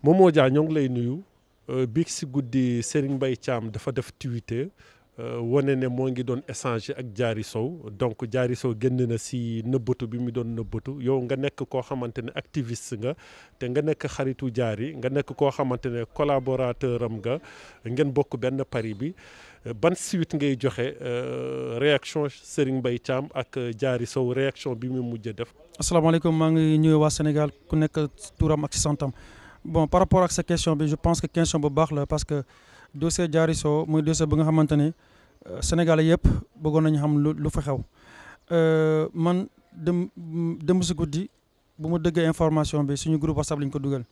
Momo Dia ñoo ngi lay nuyu biig si guddi Serigne Mbaye Thiam dafa def tweeté wane ne moo ngi doon échanger ak Diary Sow donc Diary Sow génn na si nëbbatu bi mu doon nëbbatu yow nga nekk koo xamante ne activiste nga te nga nekk xaritu Diary nga nekk koo xamante ne collaborateur am nga ngeen bokk benn pari bi ban suite ngay joxe réaction Serigne Mbaye Thiam ak Diary Sow réaction bi mu mujj def. asalaamaaleykum maa ngi nuyu waa Sénégal ku nekk turam ak si santam. Bon, par rapport à cette question, je pense que question bu baax la parce que dossier Diary Sow muy dossier bi nga xamante ne Sénégalais yëpp bëggoon nañu xam lu fa xew man dem si guddi bu ma dëggee information bi suñu groupe WhatsApp lañ ko dugal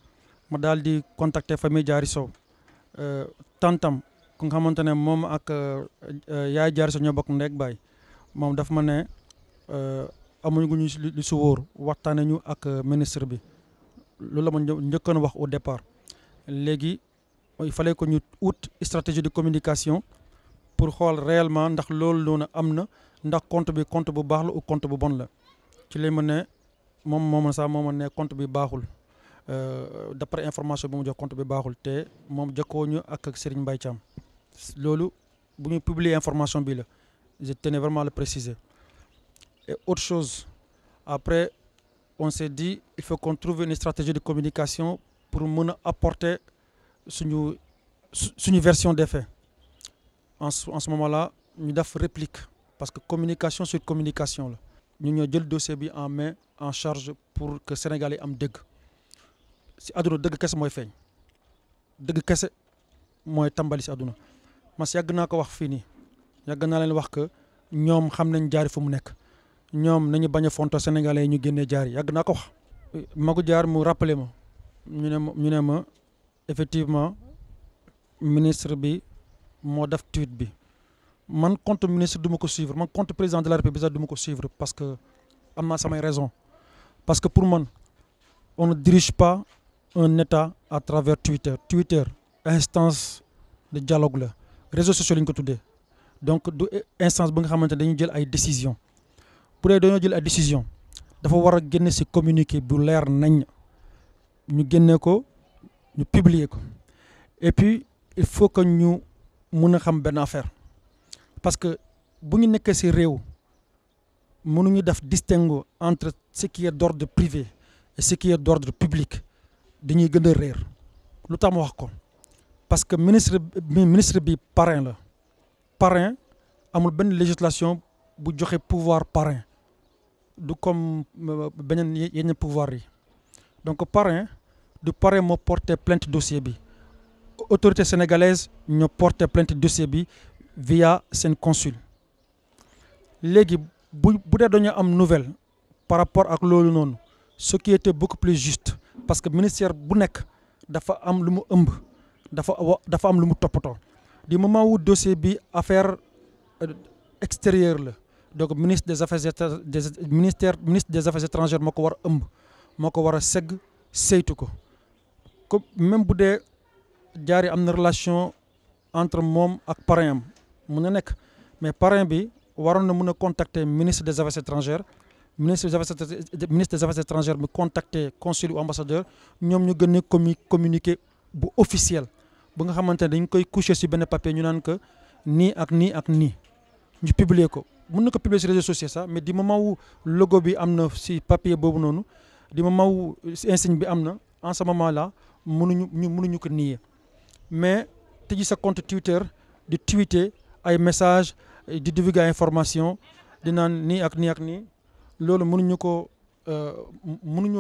ma daal di contacter famille Diary Sow tantam ku nga xamante ne moom ak yaay Diary Sow ñoo bokk ndey ak baay moom daf ma ne amuñu ñu lu si wóor waxtaanee ñu ak ministre bi. loolu la ma njëkkoon wax au départ léegi il fallait que ñu ut stratégie de communication pour xool réellement ndax loolu noonu am na ndax compte bi compte bu baax la ou compte bu bon la ci lay ma ne moom ne compte bi baaxul d'après information bi mu jox compte bi baaxul te moom jëkkoo ñu ak Serigne Mbaye Thiam loolu bu ñu publier information bi la je tenais vraiment à le préciser et autre chose après. On s'est dit il faut qu'on trouve une stratégie de communication pour mën a apporter suñu version des faits en ce moment-là ñu def réplique parce que communication sur communication la ñu ñoo jël dossier bi en main en charge pour que Sénégalais am dëgg si àdduna dëgg kese mooy feeñ dëgg kese mooy tàmbali si àdduna mas yàgg naa ko wax fii nii yàgg naa leen wax que ñoom xam nañ Diary fu mu nekk. ñoom nañu bañ a fonto sénégalais yi ñu génnee Diary yàgg naa ko wax magu Diary mu rappelé ma ñu ne ma effectivement ministre bi moo def tweet bi man compte ministre du ma ko suivre man compte président de la république sax du ma ko suivre parce que am naa samay raison parce que pour man on ne dirige pas un état à travers Twitter instance de dialogue la réseaux sociaux la ñu ko tuddee donc du instance bi nga xamante ne dañuy jël ay décisions bu dee dañoo jël ay décision dafa war a génne ci communiqué bu leer nañ ñu génne ko ñu publier ko et puis il faut que ñu mun a xam benn affaire parce que bu ñu nekkee ci réew mënuñu def distinguo entre ce qui est d'ordre privé et ce qui est d'ordre public dañuy gën a réer lu tax ma wax ko parce que ministre bi parrain la parrain amul benn législation bu joxe pouvoir parrain du comme beneen yenn pouvoir yi donc parrain du parrain moo porté plainte dossier bi autorité sénégalaise ñoo porté plainte dossier bi via seen consul léegi bu dee dañoo am nouvelle par rapport ak loolu noonu ce qui était beaucoup plus juste parce que ministère bu nekk dafa am lu mu ëmb dafa am lu mu toppatoo du moment wu dossier bi affaire extérieure la donc ministre des affaires étrangères moo ko war a ëmb moo ko war a segg saytu ko comme même bu dee Diary am na relation entre moom ak parrain am mun na nekk mais parrain bi waroon na mun a contacter ministre des affaires étrangères ministre des affaires étrangères bi contacter consul ou ambassadeur ñoom ñu gën a communiqué bu officiel bu nga xamante ne dañ koy coucher ci benn papier ñu naan que nii ak nii ak nii ñu publier ko. mën na ko publier ci réseaux sociaux sax mais du moment wu logo bi am na ci papier boobu noonu du moment wu insigne bi am na en ce moment là mënuñu ko nier mais tëji sa compte Twitter di tweeter ay messages di divulguer information di naan nii ak nii ak nii loolu mënuñu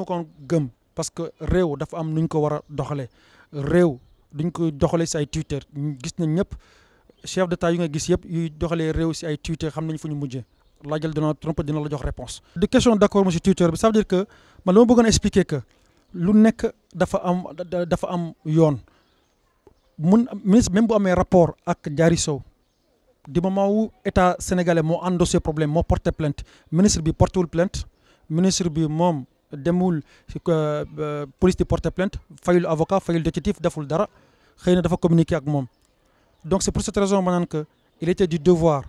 ko gëm parce que réew dafa am nu ñu ko war a doxalee réew duñ ko doxalee ci ay Twitter gis nañ ñëpp. chef d'état yu nga gis yëpp yuy doxalee réew ci ay Twitter xam nañu fu ñu mujjee laajal Donald Trump dina la jox réponse de question d'accord monsieur Twitter bi ça veut dire que man la ma bëggoon expliquer que lu nekk dafa am yoon ministre même bu amee rapport ak Diary Sow du moment wu état sénégalais moo endossé problème moo porté plainte ministre bi portéwul plainte ministre bi moom demul police di porté plainte fayul avocat fayul détective deful dara xëy na dafa communiquer ak moom. Donc c'est pour cette raison maintenant qu'il était du devoir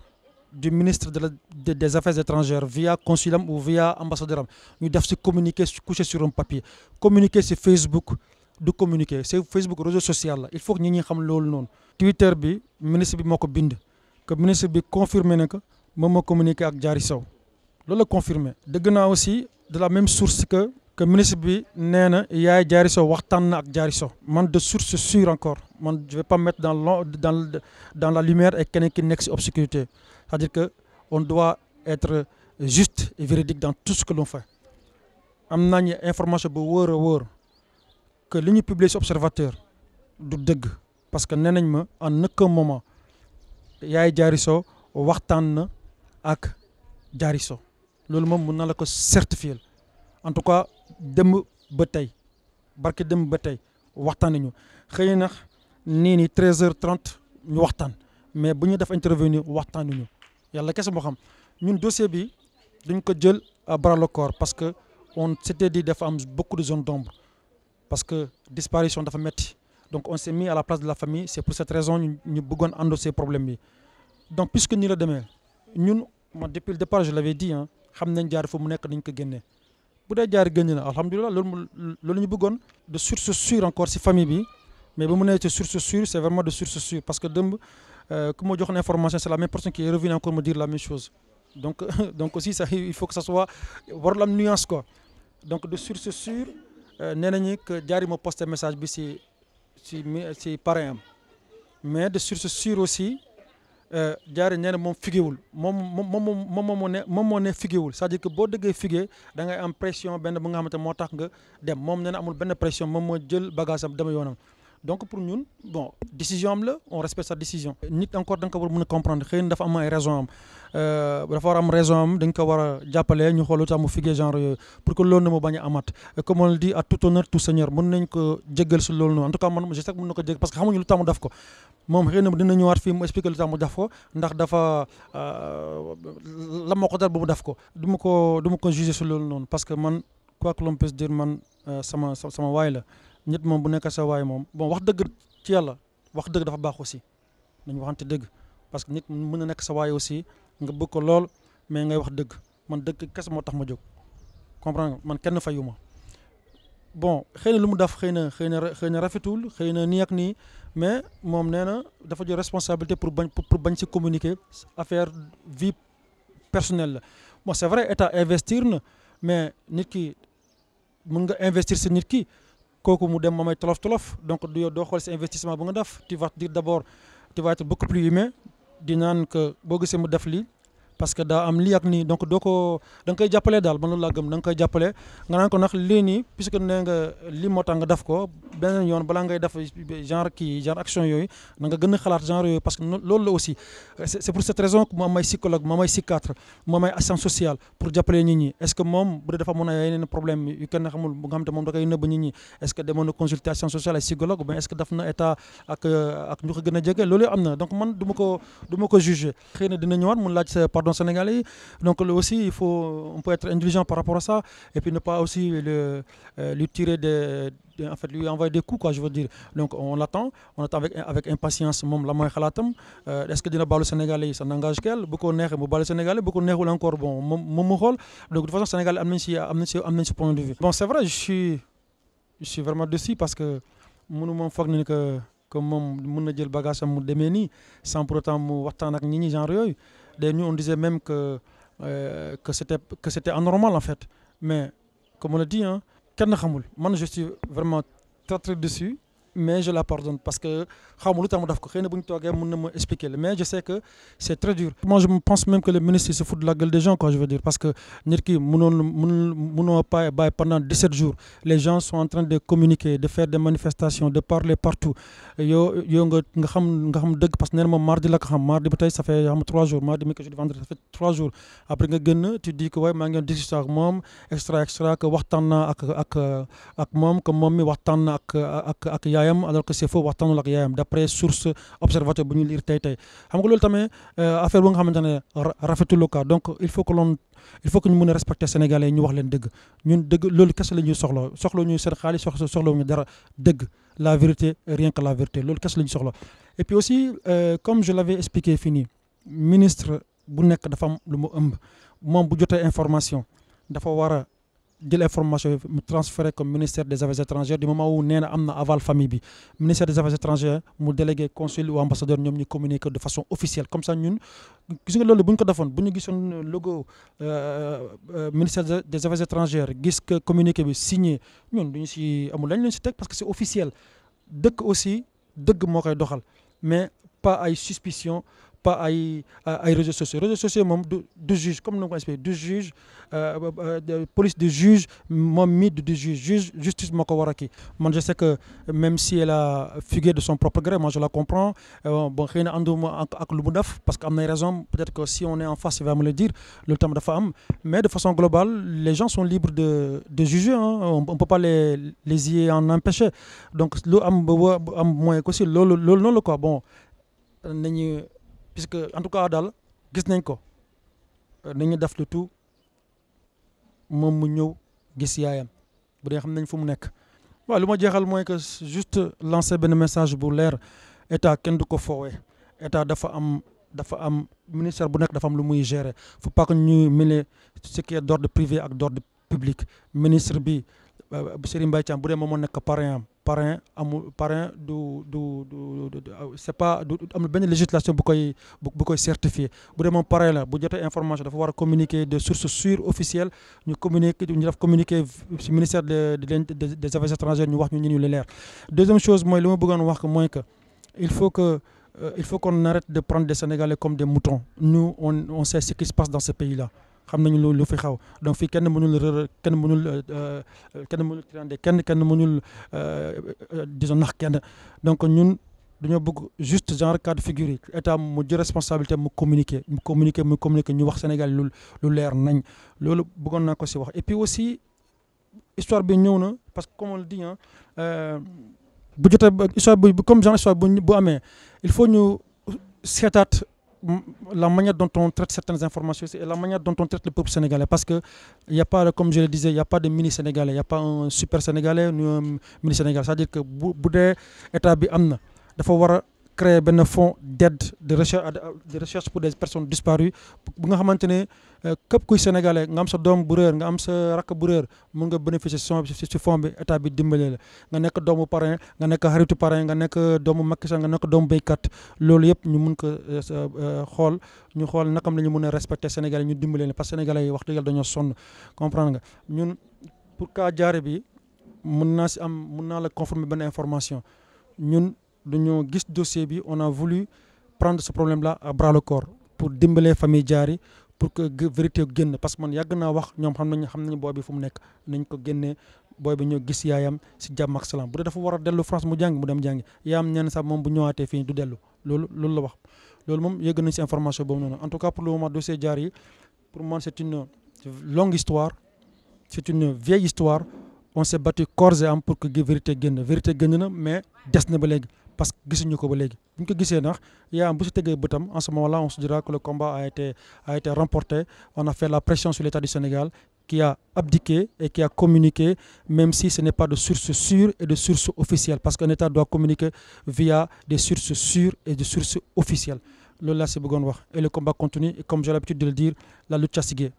du ministre des Affaires étrangères via consulam ou via ambassadeur ñu def ci communiquer couché sur un papier communiquer ci Facebook du communiquer c'est Facebook réseau social la il faut que ñi xam loolu noonu. Twitter bi ministre bi moo ko bind que ministre bi confirmé na que moom moo communiqué ak Diary Sow loolu la confirmé. dëgg naa aussi de la même source que ministre bi nee na yaay Diary Sow waxtaan na ak Diary Sow. man de source sûre encore man je vais pas mettre dans la lumière et keneen ki nekk ci obscurité c'est-à-dire que on doit être juste et véridique dans tout ce que l'on fait. am nañu information bu wóor a wóor que li ñu publier ci observateur du dëgg parce que nee nañ ma en aucun moment yaay Diary Sow waxtaan na ak Diary Sow loolu moom mën na la ko certifier en tout cas dem ba tey barke dem ba tey waxtaan nañu xëy na nii ni 13h30 ñu waxtaan mais bu ñu def intervenir waxtaanuñu yàlla kese moo xam ñun dossier bi dañ ko jël à bras le corps parce que on s'était dit dafa am beaucoup de zones d'ombre parce que disparition dafa metti donc on s'est mis à la place de la famille c'est pour cette raison ñu bëggoon endosser problème bi donc puisque nii la demee ñun man depuis le départ je l'avais dit xam nañ Diary fu mu nekk dañ ko génnee bu dee Diary génn na alhamdulilah loolu ñu bëggoon de source sûre encore ci famille bi mais ba mu nee ci source sûre c'est vraiment de source sûre parce que dëmb ku ma jox information c'est la même personne qui est revenue encore me dire la même chose donc aussi ça il faut que ça soit warul am nuance quoi donc de source sûre nee nañu que Diary moo posté message bi ci parrain am mais de source sûre aussi Diary nee na moom figuewul moom moo ne figuewul c'est-à-dire que boo dëggee figué da ngay am pression benn bu nga xamante moo tax nga dem moom nee na amul benn pression moom moo jël bagage am dama yoonam donc pour ñun bon décision am la on respecte sa décision. nit encore da nga ko war a mën a comprendre xëy na dafa am ay raison am dafa war a am raison am dañ ko war a jàppale ñu xool lu tax mu figué genre yooyu pour que loolu na mu bañ a amaat comme on le dit à tout honneur tout seigneur mën nañ ko jéggal si loolu noonu en tout cas man je sais que mën na ko jéggal parce que xamuñu lu tax mu def ko moom xëy na dina ñëwaat fii mu expliquer lu tax mu def ko ndax dafa la moo ko dal ba mu def ko du ma ko juger si loolu noonu parce que man quoi que l'on puisse dire man sama waay la. nit moom bu nekk sa waay moom bon wax dëgg ci yàlla wax dëgg dafa baax aussi nañu waxante dëgg parce que nit mën na nekk sa waay aussi nga bëgg ko lool mais ngay wax dëgg man dëgg kese moo tax ma jóg comprendre nga man kenn fayu ma bon xëy na lu mu def xëy na rafetul xëy na nii ak nii mais moom nee na dafa jël responsabilité pour bañ ci communiquer affaire vie personnelle la bon c'est vrai état investir na mais nit ki mën nga investir si nit ki kooku mu dem ma may tolof donc doo xool si investissement bu nga def tu vas dire d'abord tu vas être beaucoup plus humain di naan que boo gisee mu def lii parce que daa am lii ak nii donc doo ko da nga koy jàppale daal man loolu laa gëm da nga koy jàppale nga naan ko ndax lii nii puisque nee nga lii moo tax nga def ko beneen yoon balaa ngay def genre action yooyu na nga gën a xalaat genre yooyu parce que loolu la aussi c'est pour cette raison que mu am ay psychologue mu am ay psychiatre mu am ay assistance sociale pour jàppale nit ñi est-ce que moom bu dee dafa mën a yeneen problème yu kenn xamul bu nga xam te moom da koy nëbb nit ñi est-ce que demoon na consultation sociale ay psychologue ou bien est-ce que daf na état ak ñu ko gën a jege loolu am na donc man du ma ko juger xëy na dina ñëwaat mun laaj sa pardon sénégalais donc là aussi on peut être indulgent par rapport à ça et puis ne pas aussi lui tirer en fait lui envoyer des coups quoi je veux dire donc on attend avec impatience moom la mooy xalaatam est-ce que dina baalu sénégalais yi ça n'engage qu'elle bu ko neexee mu baalu sénégalais bu ko neexul encore bon moom mu xool donc de toute façon sénégalais am nañ si point de vue bon c'est vrai je suis vraiment déçu parce que mënu moom foog na ni que moom mën na jël bagage am mu demee nii sans pour autant mu waxtaan ak nit ñi genre yooyu d'ailleurs nous on disait même que c'était anormal en fait mais comme on le dit kenn xamul man je suis vraiment très très déçu mais je la pardonne parce que xawma lu tax mu def ko xëy na bu ñu toogee mën na ma expliquer mais je sais que c'est très dur. Moi je pense même que le ministre se fout de la gueule des gens quoi je veux dire parce que nit ki mënoo pas bàyyi pendant 17 jours les gens sont en train de communiquer de faire des manifestations de parler partout yow nga xam dëgg parce que nee na moom mardi la ko xam mardi ba tey ça fait 3 jours mardi mercredi vendredi ça fait 3 jours après nga génn tu dis que waaye maa ngi discuter ak moom extra que waxtaan naa ak moom que moom mi waxtaan na ak yaayam alors que c'est faux waxtaanul ak yaayam d'après source observateur bu ñu lire tey xam nga loolu tamit affaire bu nga xamante ne rafetul quoi donc il faut que ñu mën a respecter sénégalais ñu wax leen dëgg ñun dëgg loolu kese la ñuy soxla ñu seen xaalis soxla ñu dara dëgg la vérité rien que la vérité loolu kese la ñuy soxla et puis aussi comme je l'avais expliqué fii nii ministre bu nekk dafa am lu mu ëmb moom bu jotee information dafa war a jël information yi mu transféré comme ministère des affaires étrangères du moment où nee na am na aval famille bi ministère des affaires étrangères mu délégué consul ou ambassadeur ñoom ñu communiquer de façon officielle comme ça ñun gis nga loolu bu ñu ko defoon bu ñu gisoon logo ministère des affaires étrangères gis que communiqué bi signé ñun duñu si amul lañ leen si teg parce que c'est officiel dëkk aussi dëgg moo koy doxal mais pas ay suspicion pas ay réseaux sociaux moom du juge comme ni ko expliqué du juge police du juge moom mi du juge justice moo ko war a kii man je sais que même si elle a fugué de son propre gré moi je la comprends bon xëy na ànduma ak lu mu def parce que am na ay raisons peut-être que si on est en face il va me le dire loolu tam dafa am mais de façon globale les gens sont libres de juger on peut pas les y en empêcher donc lu am ba am moyen aussi loolu noonu la quoi bon nañu puisque en tout cas daal gis nañ ko nañu def le tout moom mu ñëw gis yaayam bu dee xam nañ fu mu nekk. waaw lu ma jeexal mooy que juste lancer benn message bu leer état kenn du ko foowee état dafa am ministère bu nekk dafa am lu muy gérer faut pas que ñu mêler ce qui est d'ordre privé ak d'ordre public ministre bi Serigne Mbaye Thiam bu dee moom moo nekk parrain c'est pas amul benn législation bu koy certifier bu dee moom parrain la bu jotee information dafa war a communiquer de sources sûres officielles ñu def communiquer ci ministère des affaires étrangères ñu wax ñu leer. Deuxième chose mooy li ma bëggoon wax mooy que il faut qu'on arrête de prendre des Sénégalais comme des moutons. Nous on sait ce qui se passe dans ce pays-là. xam nañu lu fi xaw donc fii kenn mënul triander kenn mënul disons nax kenn donc ñun dañoo bëgg juste genre cas de figure yi état mu jël responsabilité mu communiquer ñu wax Sénégal lu leer nañ loolu bëggoon naa ko si wax et puis aussi histoire bi ñëw na parce que comme on le dit bu jotee histoire bi comme genre histoire bu amee il faut ñu seetaat la manière dont on traite certaines informations et la manière dont on traite le peuple sénégalais parce que il y a pas, comme je le disais, il y a pas de mini sénégalais, il y a pas un super sénégalais ni un mini sénégalais, c'est-à-dire que bu dee état bi am na dafa war a créer benn fonds d'aide de recherche pour des personnes disparues bu nga xamante ne képp kuy sénégalais nga am sa doom bu réer nga am sa rakk bu réer mën nga bénéficier ci fonds bi état bi dimbale la nga nekk doomu parrain nga nekk xaritu parrain nga nekk doomu Macky Sall nga nekk doomu béykat loolu yëpp ñu mun ko xool nakam la ñu mën a respecter sénégalais ñu dimbale leen parce que sénégalais yi wax dëgg yàlla dañoo sonn comprendre nga ñun pour cas jaare bi mën naa la confirmer benn information ñun dañoo gis dossier bi on a voulu prendre ce problème là à bras le corps pour dimbalee famille Diary pour que vérité génn parce que man yàgg naa wax ñoom xam nañu booy bi fu mu nekk nañ ko génnee booy bi ñoo gis yaayam si jàmm ak salaam bu dee dafa war a dellu France mu jàng mu dem jàngi yaayam ñenn sax moom bu ñëwaatee fii du dellu loolu la wax loolu moom yëgg nañ si information boobu noonu en tout cas pour le moment dossier Diary pour moi c'est une longue histoire c'est une vieille histoire on s'est battu corps et âme pour que vérité génn na mais des na ba léegi parce que gisuñu ko ba léegi bu ñu ko gisee ndax yaa bu si tegee bëtam en ce moment-là on se dira que le combat a été remporté on a fait la pression sur l'État du Sénégal qui a abdiqué et qui a communiqué même si ce n'est pas de sources sûres et de sources officielles parce qu'un État doit communiquer via des sources sûres et des sources officielles loolu laa si bëggoon wax et le combat continue et comme j'ai l'habitude de le dire la lutte a sigé